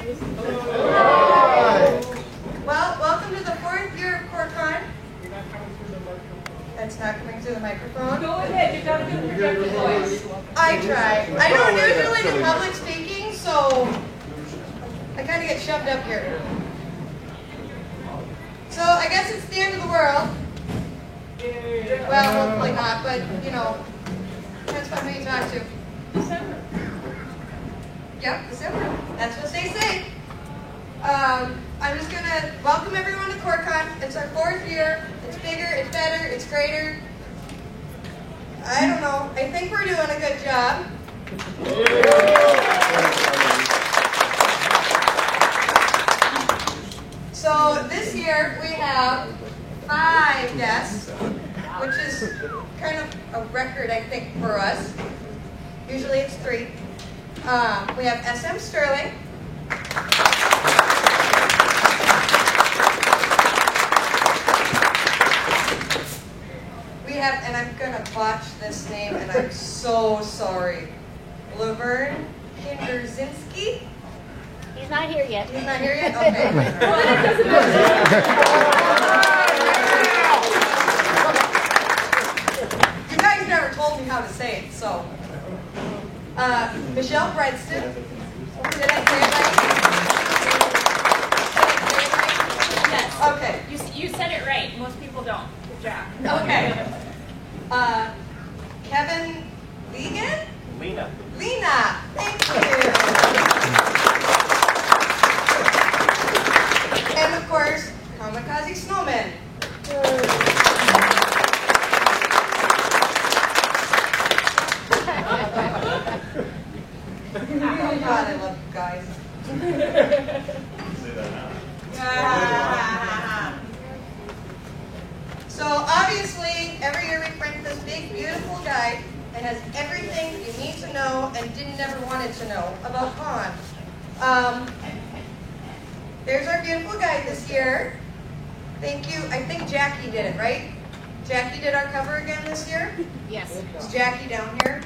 Well, welcome to the 4th year of CoreCon. That's not coming through the microphone. Go ahead, you've got a good projected voice. I try. I don't usually do public speaking, so I kind of get shoved up here. So I guess it's the end of the world. Well, hopefully not, but you know, depends on who you talk to. December. Yep, December. That's what they say. I'm just going to welcome everyone to CoreCon. It's our 4th year. It's bigger, it's better, it's greater. I don't know. I think we're doing a good job. So this year we have 5 guests, which is kind of a record, I think, for us. Usually it's 3. We have SM Sterling. We have, and I'm going to botch this name, and I'm so sorry, Laverne Kinderzinski. He's not here yet. He's not here yet? Okay. You guys never told me how to say it, so. Michelle Bredston. Did I say it right? Yes. Okay. You said it right. Most people don't. Good job. Okay. Kevin Legan? Lena. Lena. Thank you. And of course, Kamikaze Snowman. Oh God, I love you guys. So obviously, every year we print this big, beautiful guide that has everything you need to know and didn't ever wanted to know about con. There's our beautiful guide this year. Thank you. I think Jackie did it, right? Jackie did our cover again this year? Yes. Is Jackie down here?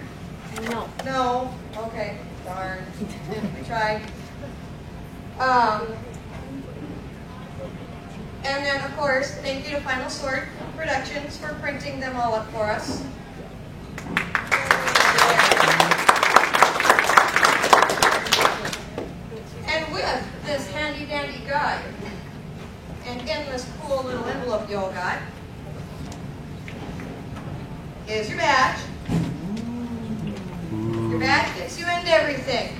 No. No? Okay. Darn. I tried. And then, of course, thank you to Final Sword Productions for printing them all up for us. And with this handy-dandy guide, and in this cool little envelope you all got, is your badge. Your badge gets you into everything.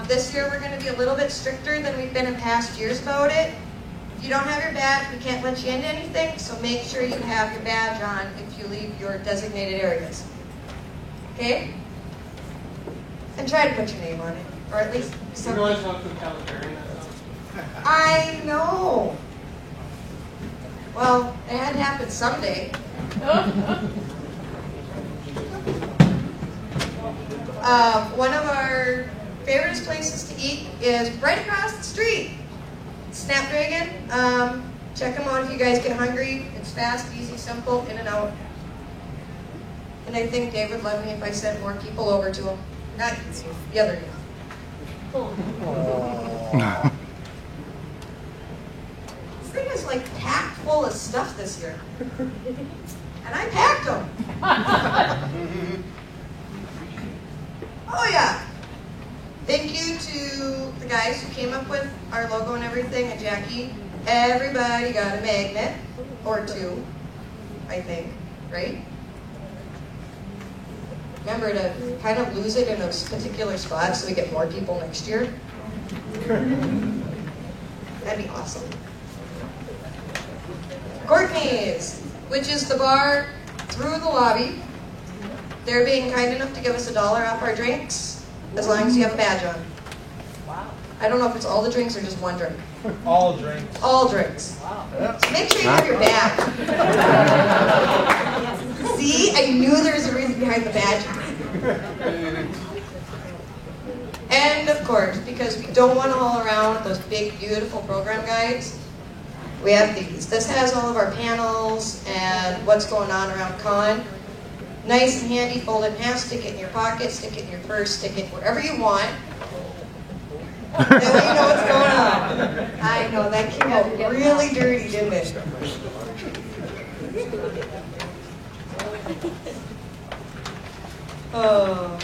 This year we're going to be a little bit stricter than we've been in past years about it. If you don't have your badge, we can't let you into anything, so make sure you have your badge on if you leave your designated areas. Okay? And try to put your name on it, or at least something. You guys want some California? I know. Well, it had to happen someday. One of our favorite places to eat is right across the street. Snapdragon. Check them out if you guys get hungry. It's fast, easy, simple, in and out. And I think Dave would love me if I sent more people over to him. Not the other day. This thing is like packed full of stuff this year. And I packed them. Oh yeah. Thank you to the guys who came up with our logo and everything, and Jackie. Everybody got a magnet, or 2, I think, right? Remember to kind of lose it in those particular spots so we get more people next year. That'd be awesome. Courtney's, which is the bar through the lobby. They're being kind enough to give us $1 off our drinks, as long as you have a badge on. Wow. I don't know if it's all the drinks or just one drink. All drinks. All drinks. Wow. So make sure you have your badge. See, I knew there was a reason behind the badge. And of course, because we don't want to haul around those big, beautiful program guides, we have these. This has all of our panels and what's going on around con. Nice and handy, fold it in half, stick it in your pocket, stick it in your purse, stick it wherever you want. That way you know what's going know, that came out really dirty, didn't it? Oh.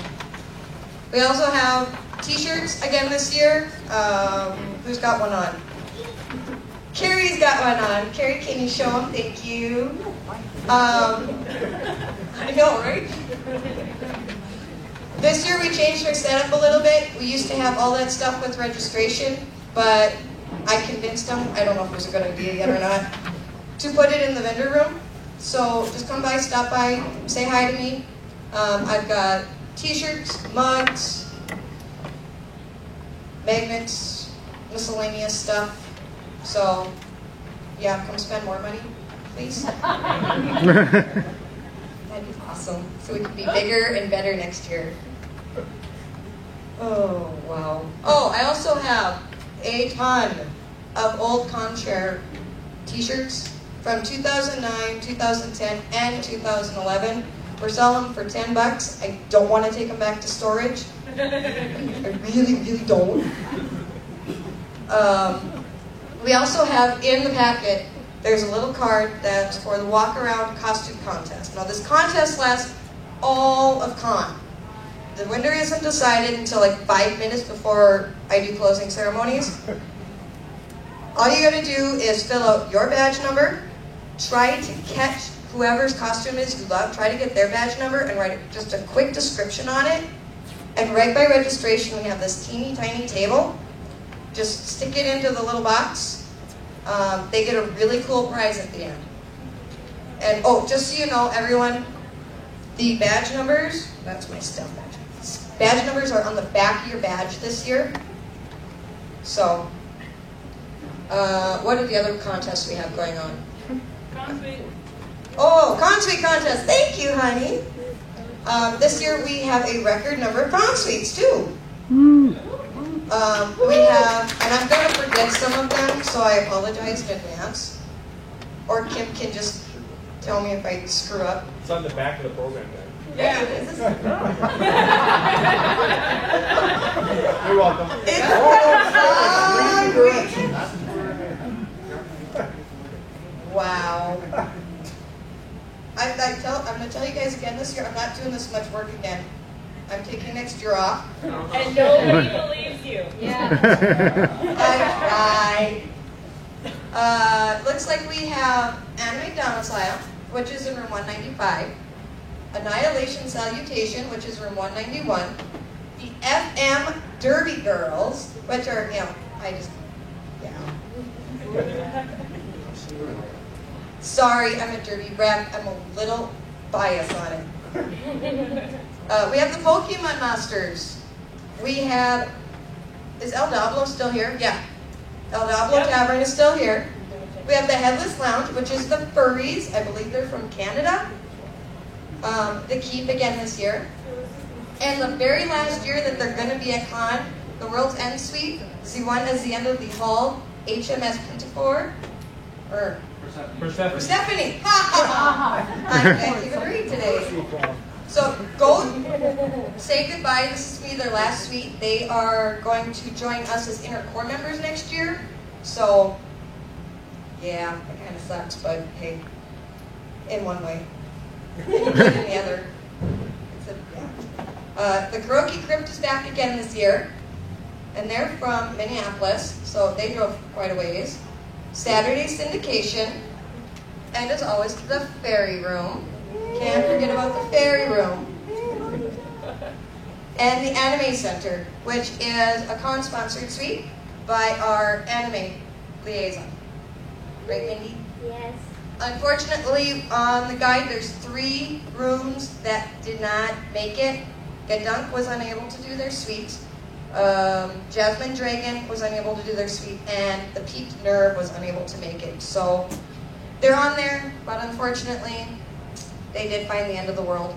We also have t-shirts again this year. Who's got one on? Carrie's got one on. Carrie, can you show them? Thank you. I know, right? This year we changed our setup a little bit. We used to have all that stuff with registration, but I convinced them, I don't know if it was a good idea yet or not, to put it in the vendor room. So just come by, stop by, say hi to me. I've got t-shirts, mugs, magnets, miscellaneous stuff. So, yeah, come spend more money, please. That'd be awesome. So we can be bigger and better next year. Oh, wow. Oh, I also have a ton of old Conchair t-shirts from 2009, 2010, and 2011. We're selling them for $10. I don't want to take them back to storage. I really, really don't. We also have in the packet, there's a little card that's for the walk-around costume contest. Now this contest lasts all of con. The winner isn't decided until like 5 minutes before I do closing ceremonies. All you gotta do is fill out your badge number, try to catch whoever's costume is you love, try to get their badge number and write just a quick description on it. And right by registration, we have this teeny tiny table. Just stick it into the little box. They get a really cool prize at the end. And oh, just so you know, everyone, the badge numbers, that's my stuff badge. Badge numbers are on the back of your badge this year. So, what are the other contests we have going on? Con-sweet. Oh, Con-Suite contest. Thank you, honey. This year we have a record number of Con-Suites, too. We have, and I'm going to forget some of them, so I apologize in advance. Or Kim can just tell me if I screw up. It's on the back of the program guide. Yeah. You're welcome. It's wow. I'm going to tell you guys again this year, I'm not doing this much work again. I'm taking next year off. And nobody believes you. Yeah. I tried. Looks like we have Anime Domicile, which is in room 195. Annihilation Salutation, which is room 191. The FM Derby Girls, which are, yeah. Sorry, I'm a derby brat. I'm a little biased on it. We have the Pokemon Masters. We have, is El Diablo still here? Yeah. El Diablo Tavern is still here. We have the Headless Lounge, which is the furries. I believe they're from Canada. The Keep again this year. And the very last year that they're going to be at con, the World's End Suite, the one is the end of the hall, HMS Pintafor, or Persephone. Ha ha ha! I can't even read today. So go say goodbye. This is going to be their last suite. They are going to join us as inner core members next year. So yeah, it kind of sucks, but hey, in one way, in the other. The Kuroki Crypt is back again this year, and they're from Minneapolis, so they drove quite a ways. Saturday Syndication, and as always, the Fairy Room. Can't forget about the Fairy Room. And the Anime Center, which is a con-sponsored suite by our anime liaison. Right, Mindy? Yes. Unfortunately, on the guide, there's 3 rooms that did not make it. Gadunk was unable to do their suite. Jasmine Dragon was unable to do their suite, and the Peaked Nerve was unable to make it. So they're on there, but unfortunately, they did find the end of the world.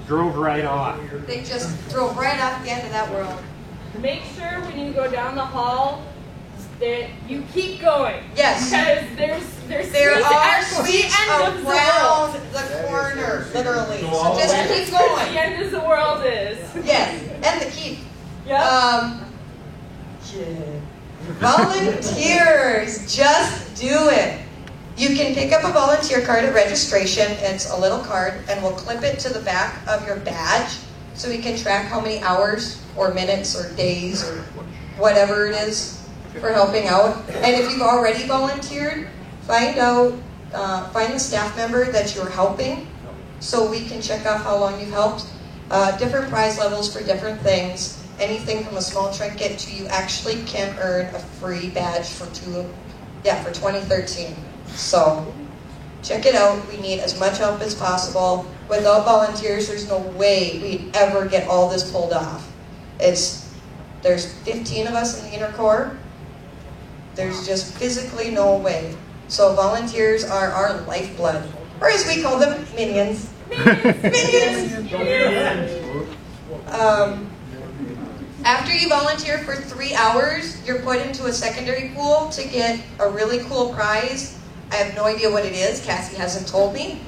Drove right off. They just drove right off the end of that world. Make sure when you go down the hall that you keep going. Yes. Because there are suites around the corner, literally. So just keep going. The end of the world is. Yes, and the keep. Yep. Yeah. Volunteers, just do it. You can pick up a volunteer card at registration. It's a little card, and we'll clip it to the back of your badge so we can track how many hours or minutes or days or whatever it is for helping out. And if you've already volunteered, find the staff member that you're helping so we can check off how long you've helped. Different prize levels for different things. Anything from a small trinket to you actually can earn a free badge for 2013. So check it out. We need as much help as possible. Without volunteers, there's no way we'd ever get all this pulled off. There's 15 of us in the inner core. There's just physically no way. So volunteers are our lifeblood, or as we call them, minions. Minions. After you volunteer for 3 hours, you're put into a secondary pool to get a really cool prize. I have no idea what it is. Cassie hasn't told me.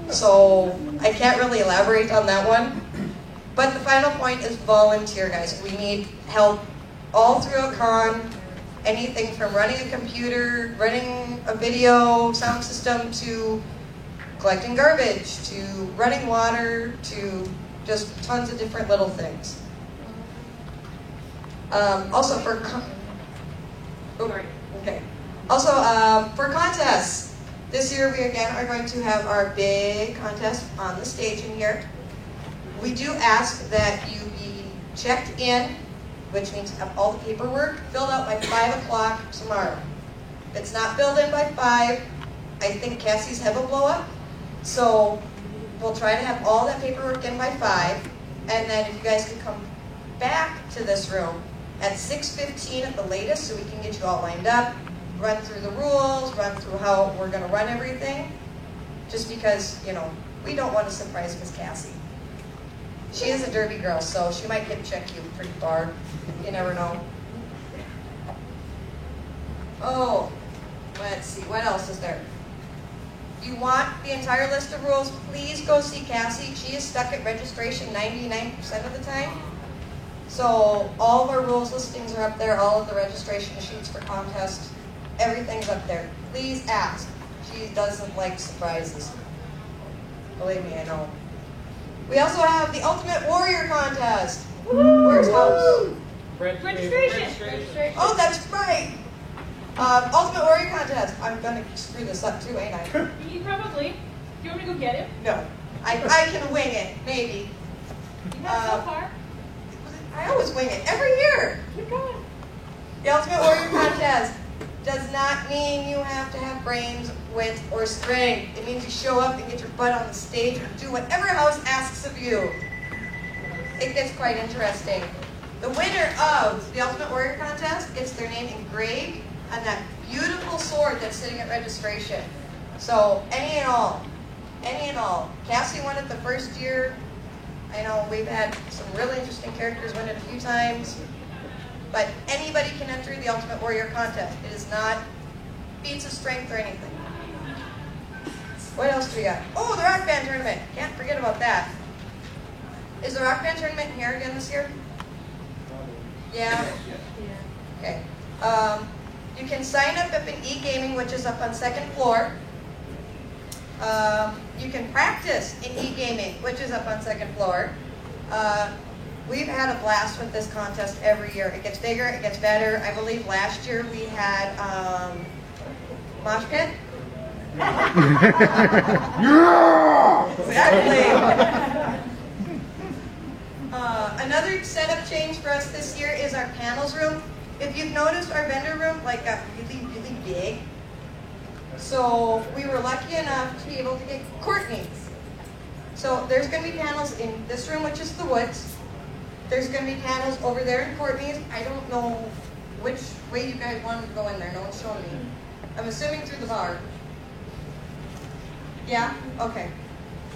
So I can't really elaborate on that one. But the final point is volunteer, guys. We need help all throughout con. Anything from running a computer, running a video sound system, to collecting garbage, to running water, to just tons of different little things. Also for contests, this year we again are going to have our big contest on the stage in here. We do ask that you be checked in, which means have all the paperwork filled out by 5 o'clock tomorrow. If it's not filled in by 5, I think Cassie's head will blow up. So we'll try to have all that paperwork in by 5, and then if you guys can come back to this room at 6:15 at the latest so we can get you all lined up, run through the rules, run through how we're going to run everything, just because, we don't want to surprise Miss Cassie. She is a derby girl, so she might hip check you pretty far. You never know. Oh, let's see, what else is there? If you want the entire list of rules, please go see Cassie. She is stuck at registration 99% of the time. So all of our rules listings are up there, all of the registration sheets for contests, everything's up there. Please ask. She doesn't like surprises. Believe me, I know. We also have the Ultimate Warrior Contest. Woo! Where's House? Registration. Oh, that's right. Ultimate Warrior Contest. I'm going to screw this up too, ain't I? You probably. Do you want me to go get him? No. I can wing it, maybe. You have so far. I always wing it, every year. Keep going. The Ultimate Warrior Contest does not mean you have to have brains, wit, or strength. It means you show up and get your butt on the stage and do whatever House asks of you. It gets quite interesting. The winner of the Ultimate Warrior Contest gets their name engraved on that beautiful sword that's sitting at registration. So, any and all. Cassie won it the first year. I know we've had some really interesting characters win it a few times. But anybody can enter the Ultimate Warrior Contest. It is not feats of strength or anything. What else do we got? Oh, the Rock Band Tournament. Can't forget about that. Is the Rock Band Tournament here again this year? Yeah? Okay. You can sign up at e-gaming, which is up on 2nd floor. You can practice in e-gaming, which is up on 2nd floor. We've had a blast with this contest every year. It gets bigger, it gets better. I believe last year we had mosh pit. Exactly. Another setup change for us this year is our panels room. If you've noticed, our vendor room got really, really big. So we were lucky enough to be able to get Courtney's. So there's going to be panels in this room, which is the woods. There's going to be panels over there in Courtney's. I don't know which way you guys wanted to go in there. No one's showing me. I'm assuming through the bar. Yeah? Okay.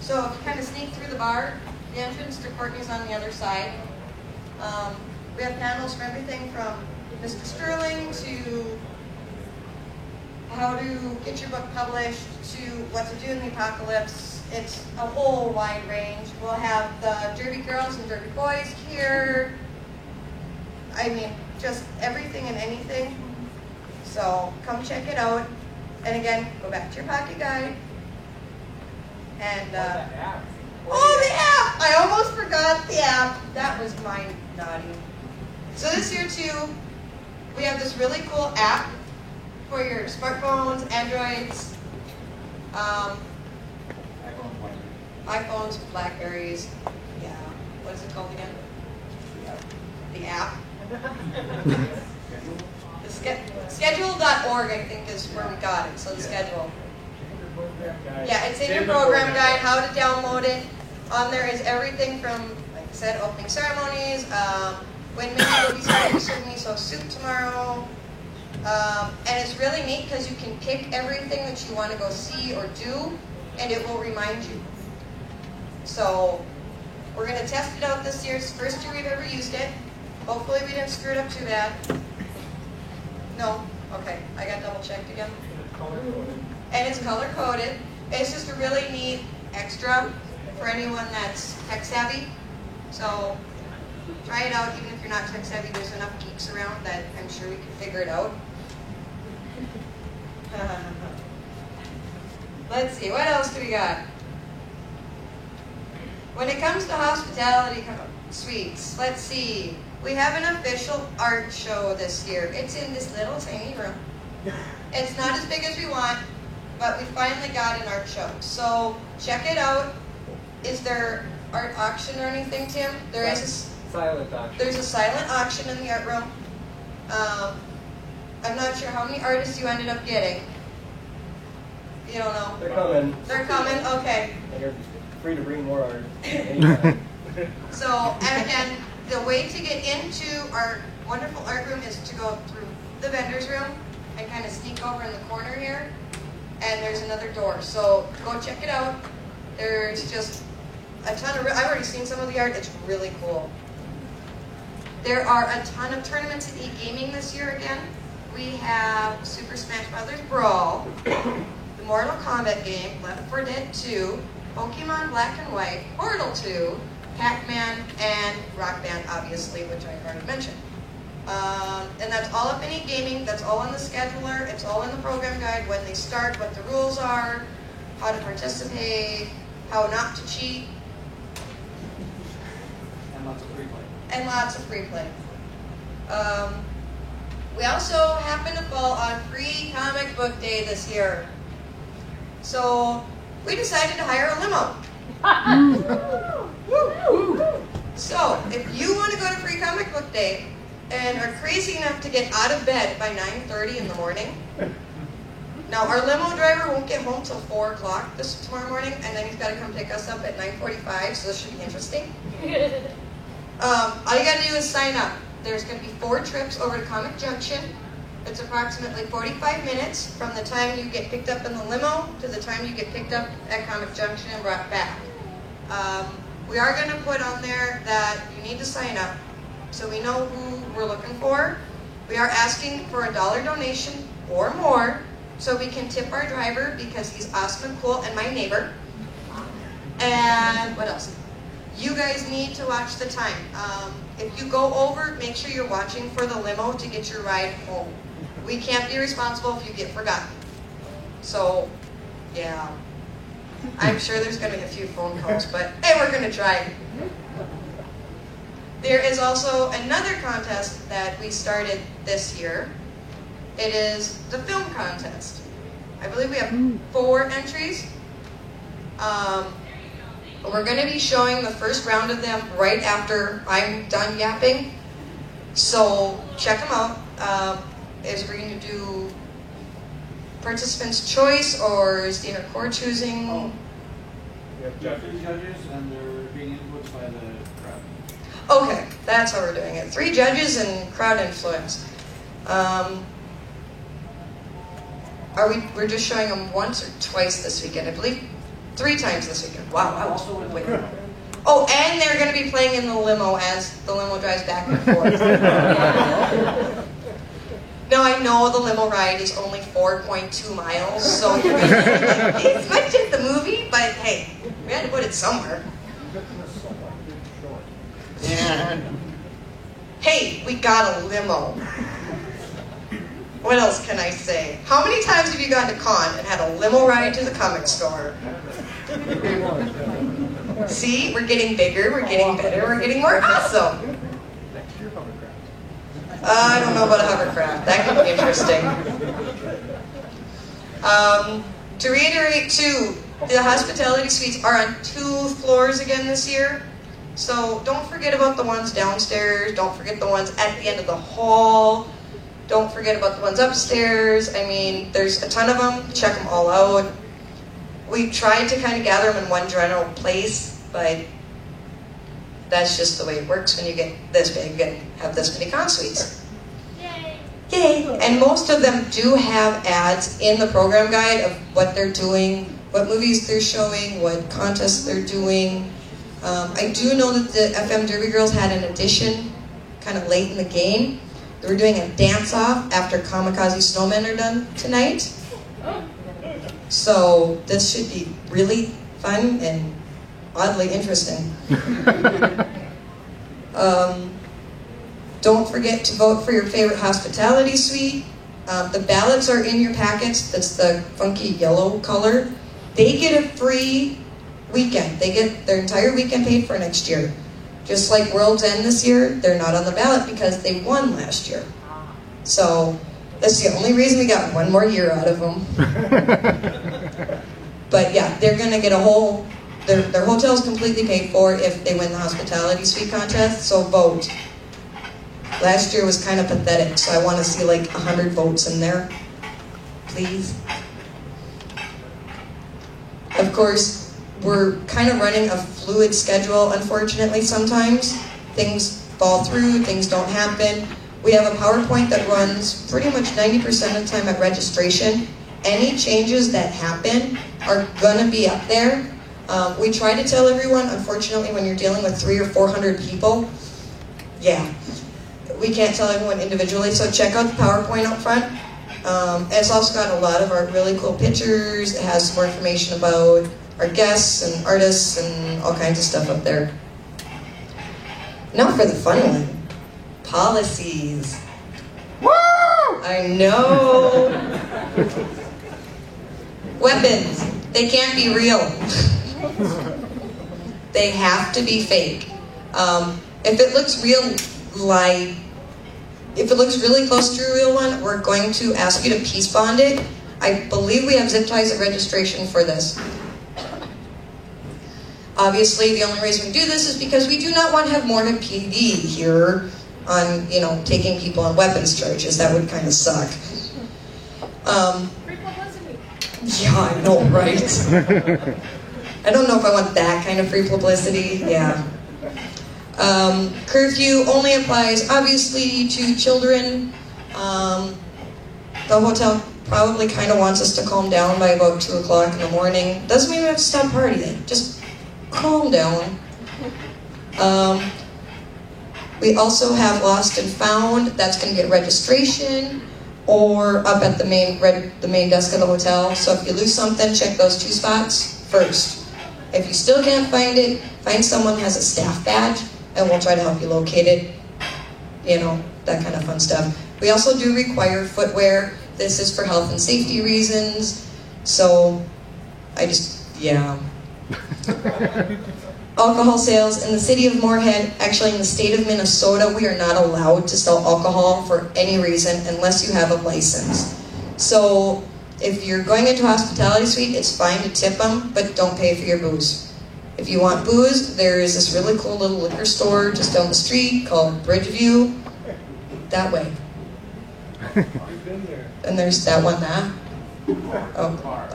So if you kind of sneak through the bar, the entrance to Courtney's on the other side. We have panels for everything from Mr. Sterling to how to get your book published to what to do in the apocalypse. It's a whole wide range. We'll have the Derby girls and Derby boys here. I mean, just everything and anything. So come check it out. And again, go back to your pocket guide. And oh, the app! I almost forgot the app. That was my naughty. So this year too, we have this really cool app for your smartphones, Androids, iPhones, Blackberries. Yeah. What is it called again? The app. Schedule.org, I think, is where we got it. So the schedule. Yeah, it's in your program guide, how to download it. On there is everything from, like I said, opening ceremonies, when Mindy will be starting serving miso soup tomorrow. And it's really neat because you can pick everything that you want to go see or do, and it will remind you. So we're going to test it out this year. It's the first year we've ever used it. Hopefully we didn't screw it up too bad. No? Okay, I got double checked again. And it's color coded. It's just a really neat extra for anyone that's tech savvy. So try it out. Even if you're not tech savvy, there's enough geeks around that I'm sure we can figure it out. Let's see, what else do we got? When it comes to hospitality suites, let's see. We have an official art show this year. It's in this little tiny room. It's not as big as we want, but we finally got an art show. So check it out. Is there art auction or anything, Tim? There is a silent auction. There's a silent auction in the art room. I'm not sure how many artists you ended up getting. You don't know? They're coming. They're coming? Okay. And you're free to bring more art anytime. So, and again, the way to get into our wonderful art room is to go through the vendor's room and kind of sneak over in the corner here. And there's another door. So go check it out. There's just a ton of, I've already seen some of the art. It's really cool. There are a ton of tournaments at eGaming this year again. We have Super Smash Bros. Brawl, the Mortal Kombat game, Left 4 Dead 2, Pokemon Black and White, Portal 2, Pac-Man, and Rock Band, obviously, which I've already mentioned. And that's all up in eGaming. That's all in the scheduler. It's all in the program guide, when they start, what the rules are, how to participate, how not to cheat. And lots of free play. And lots of free play. We also happen to fall on Free Comic Book Day this year. So we decided to hire a limo. So if you want to go to Free Comic Book Day and are crazy enough to get out of bed by 9:30 in the morning, now our limo driver won't get home till 4 o'clock tomorrow morning, and then he's got to come pick us up at 9:45, so this should be interesting. All you got to do is sign up. There's going to be 4 trips over to Comic Junction. It's approximately 45 minutes from the time you get picked up in the limo to the time you get picked up at Comic Junction and brought back. We are going to put on there that you need to sign up so we know who we're looking for. We are asking for a $1 donation or more so we can tip our driver because he's awesome and cool and my neighbor. And what else? You guys need to watch the time. If you go over, make sure you're watching for the limo to get your ride home. We can't be responsible if you get forgotten. So, yeah. I'm sure there's going to be a few phone calls, but hey, we're going to try. There is also another contest that we started this year. It is the film contest. I believe we have 4 entries. We're going to be showing the first round of them right after I'm done yapping. So check them out. Is we're going to do participant's choice, or is Dina Core choosing? We have We have judges. 3 judges, and they're being influenced by the crowd. Okay, that's how we're doing it. 3 judges and crowd influence. We're just showing them once or twice this weekend, I believe. 3 times this weekend. Wow, I was Also in wait. the Oh, and they're going to be playing in the limo as the limo drives back and forth. No, I know the limo ride is only 4.2 miles, so you might be like, it's much at the movie, but hey, we had to put it somewhere. Yeah. Hey, we got a limo. What else can I say? How many times have you gone to con and had a limo ride to the comic store? See, we're getting bigger, we're getting better, we're getting more awesome. I don't know about a hovercraft. That could be interesting. To reiterate too, the hospitality suites are on 2 floors again this year. So don't forget about the ones downstairs. Don't forget the ones at the end of the hall. Don't forget about the ones upstairs. I mean, there's a ton of them. Check them all out. We tried to kind of gather them in one general place, but that's just the way it works when you get this big and have this many con suites. Yay! Yay! And most of them do have ads in the program guide of what they're doing, what movies they're showing, what contests they're doing. I do know that the FM Derby Girls had an addition kind of late in the game. They were doing a dance-off after Kamikaze Snowmen are done tonight. So this should be really fun and oddly interesting. Don't forget to vote for your favorite hospitality suite. The ballots are in your packets. That's the funky yellow color. They get a free weekend. They get their entire weekend paid for next year. Just like World's End this year, they're not on the ballot because they won last year. So that's the only reason we got one more year out of them. But yeah, they're going to get a whole, their hotel's completely paid for if they win the hospitality suite contest, so vote. Last year was kind of pathetic, so I want to see like 100 votes in there. Please. Of course, we're kind of running a fluid schedule, unfortunately, sometimes. Things fall through, things don't happen. We have a PowerPoint that runs pretty much 90% of the time at registration. Any changes that happen are going to be up there. We try to tell everyone, unfortunately, when you're dealing with 300 or 400 people, yeah, we can't tell everyone individually, so check out the PowerPoint up front. It's also got a lot of our really cool pictures. It has more information about our guests and artists and all kinds of stuff up there. Now for the fun one. Policies. Woo! I know. Weapons. They can't be real. They have to be fake. If it looks real, if it looks really close to a real one, we're going to ask you to peace bond it. I believe we have zip ties at registration for this. Obviously, the only reason we do this is because we do not want to have Moorhead PD here on, taking people on weapons charges. That would kind of suck. Free publicity. Yeah, I know, right? I don't know if I want that kind of free publicity. Yeah. Curfew only applies, obviously, to children. The hotel probably kind of wants us to calm down by about 2 o'clock in the morning. Doesn't mean we have to stop partying. Just calm down. We also have Lost and Found. That's going to get registration or up at the main desk of the hotel. So if you lose something, check those 2 spots first. If you still can't find it, find someone who has a staff badge and we'll try to help you locate it. That kind of fun stuff. We also do require footwear. This is for health and safety reasons. So yeah. Alcohol sales in the city of Moorhead, actually in the state of Minnesota, we are not allowed to sell alcohol for any reason unless you have a license. So if you're going into a hospitality suite, it's fine to tip them, but don't pay for your booze. If you want booze, there is this really cool little liquor store just down the street called Bridgeview. That way. And there's that one,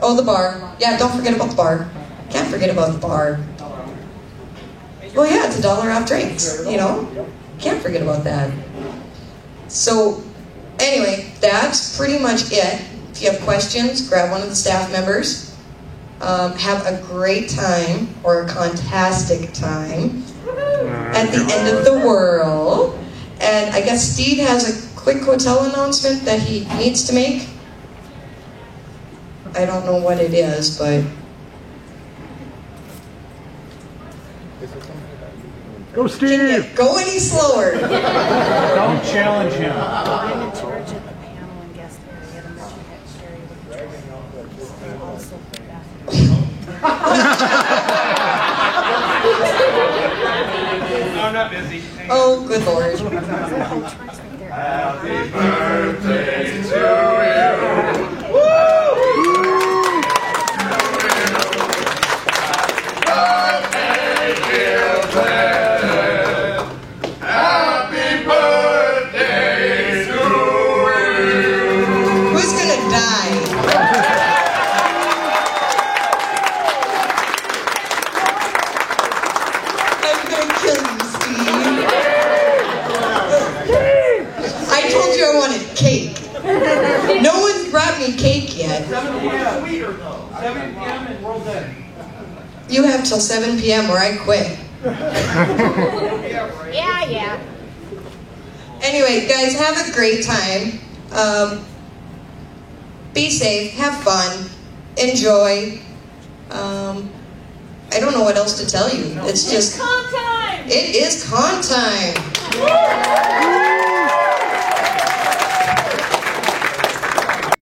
Oh, the bar. Yeah, don't forget about the bar. Can't forget about the bar. Well, yeah, it's $1 off drinks, Can't forget about that. So, anyway, that's pretty much it. If you have questions, grab one of the staff members. Have a great time, or a contastic time, at the end of the world. And I guess Steve has a quick hotel announcement that he needs to make. I don't know what it is, but... Go, Steve! Go any slower. Don't challenge him. I'm in charge of the panel and guest area, and then you had Sherry with the and also the bathroom. I'm not busy. Oh, good Lord. Happy birthday to you! Birthday, dear Glenn. Happy birthday to you! Who's gonna die? I'm gonna kill you, Steve. I told you I wanted cake. No one's brought me cake yet. 7 p.m. 7 p.m. and we're all dead. You have till 7 p.m. or I quit. Yeah. Anyway, guys, have a great time. Be safe, have fun, enjoy. I don't know what else to tell you. It's just, Con time! it is con time.